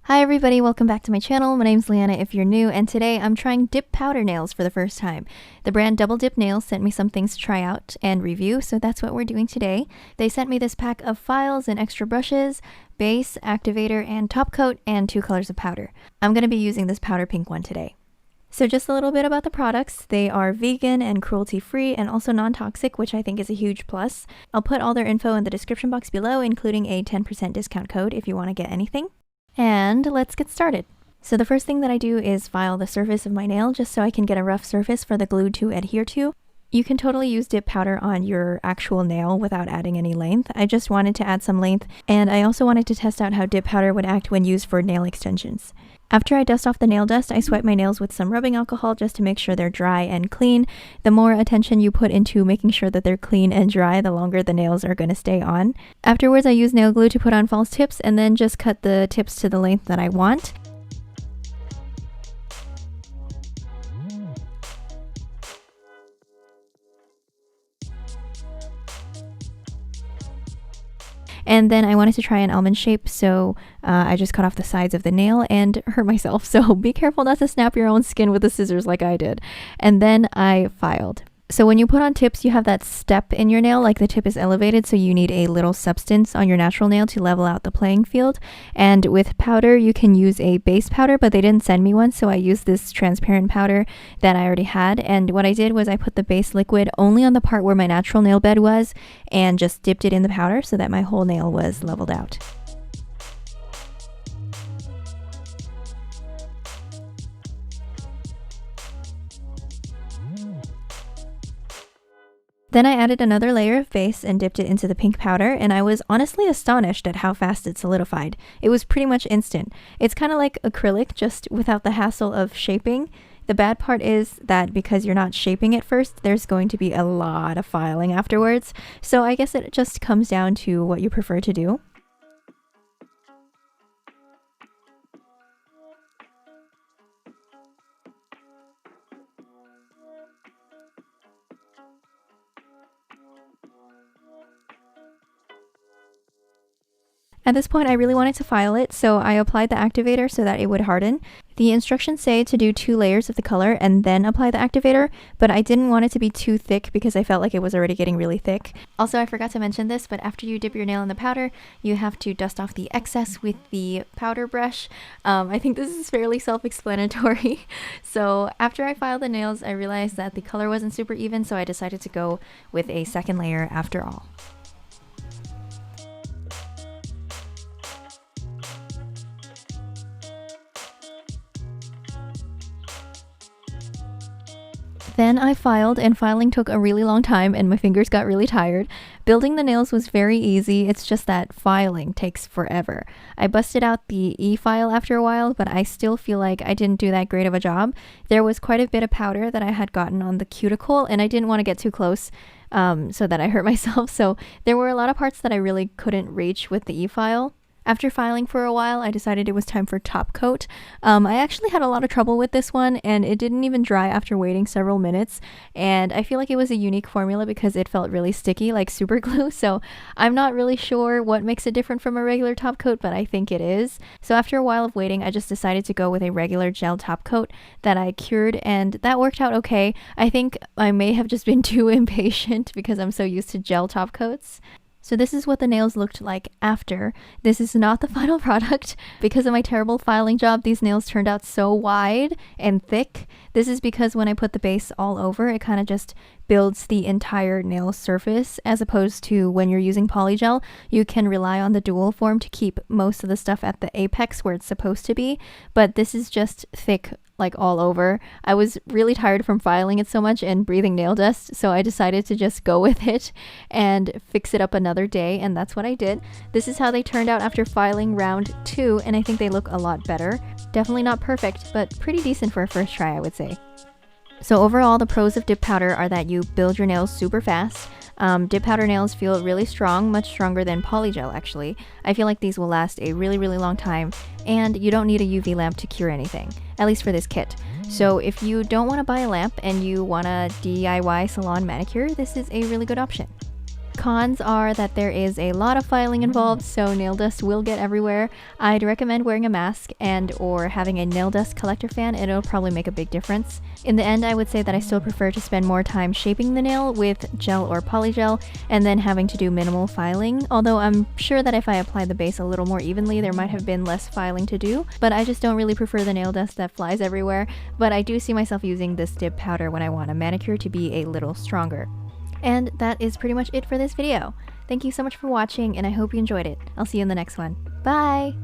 Hi everybody, welcome back to my channel. My name's Leanna if you're new, and today I'm trying dip powder nails for the first time. The brand Double Dip Nails sent me some things to try out and review, so that's what we're doing today. They sent me this pack of files and extra brushes, base, activator, and top coat, and 2 colors of powder. I'm going to be using this powder pink one today. So just a little bit about the products. They are vegan and cruelty-free and also non-toxic, which I think is a huge plus. I'll put all their info in the description box below, including a 10% discount code if you want to get anything. And let's get started. So the first thing that I do is file the surface of my nail just so I can get a rough surface for the glue to adhere to. You can totally use dip powder on your actual nail without adding any length. I just wanted to add some length, and I also wanted to test out how dip powder would act when used for nail extensions. After I dust off the nail dust, I swipe my nails with some rubbing alcohol just to make sure they're dry and clean. The more attention you put into making sure that they're clean and dry, the longer the nails are going to stay on. Afterwards, I use nail glue to put on false tips and then just cut the tips to the length that I want. And then I wanted to try an almond shape, so I just cut off the sides of the nail and hurt myself. So be careful not to snap your own skin with the scissors like I did. And then I filed. So when you put on tips, you have that step in your nail, like the tip is elevated, so you need a little substance on your natural nail to level out the playing field. And with powder, you can use a base powder, but they didn't send me one, so I used this transparent powder that I already had. And what I did was I put the base liquid only on the part where my natural nail bed was and just dipped it in the powder so that my whole nail was leveled out. Then I added another layer of base and dipped it into the pink powder, and I was honestly astonished at how fast it solidified. It was pretty much instant. It's kind of like acrylic, just without the hassle of shaping. The bad part is that because you're not shaping it first, there's going to be a lot of filing afterwards. So I guess it just comes down to what you prefer to do. At this point, I really wanted to file it, so I applied the activator so that it would harden. The instructions say to do 2 layers of the color and then apply the activator, but I didn't want it to be too thick because I felt like it was already getting really thick. Also, I forgot to mention this, but after you dip your nail in the powder, you have to dust off the excess with the powder brush. I think this is fairly self-explanatory. So after I filed the nails, I realized that the color wasn't super even, so I decided to go with a second layer after all. Then I filed, and filing took a really long time and my fingers got really tired. Building the nails was very easy, it's just that filing takes forever. I busted out the e-file after a while, but I still feel like I didn't do that great of a job. There was quite a bit of powder that I had gotten on the cuticle, and I didn't want to get too close so that I hurt myself, so there were a lot of parts that I really couldn't reach with the e-file. After filing for a while, I decided it was time for top coat. I actually had a lot of trouble with this one, and it didn't even dry after waiting several minutes, and I feel like it was a unique formula because it felt really sticky, like super glue, so I'm not really sure what makes it different from a regular top coat, but I think it is. So after a while of waiting, I just decided to go with a regular gel top coat that I cured, and that worked out okay. I think I may have just been too impatient because I'm so used to gel top coats. So this is what the nails looked like after. This is not the final product. Because of my terrible filing job, these nails turned out so wide and thick. This is because when I put the base all over, it kind of just builds the entire nail surface, as opposed to when you're using polygel, you can rely on the dual form to keep most of the stuff at the apex where it's supposed to be, but this is just thick like all over. I was really tired from filing it so much and breathing nail dust, so I decided to just go with it and fix it up another day, and that's what I did. This is how they turned out after filing round 2, and I think they look a lot better. Definitely not perfect, but pretty decent for a first try, I would say. So overall, the pros of dip powder are that you build your nails super fast. Dip powder nails feel really strong, much stronger than polygel actually. I feel like these will last a really long time, and you don't need a UV lamp to cure anything, at least for this kit. So if you don't want to buy a lamp and you want a DIY salon manicure, this is a really good option. Cons are that there is a lot of filing involved, so nail dust will get everywhere. I'd recommend wearing a mask and or having a nail dust collector fan. It'll probably make a big difference. In the end, I would say that I still prefer to spend more time shaping the nail with gel or polygel and then having to do minimal filing, although I'm sure that if I apply the base a little more evenly, there might have been less filing to do, but I just don't really prefer the nail dust that flies everywhere. But I do see myself using this dip powder when I want a manicure to be a little stronger. And that is pretty much it for this video. Thank you so much for watching, and I hope you enjoyed it. I'll see you in the next one. Bye!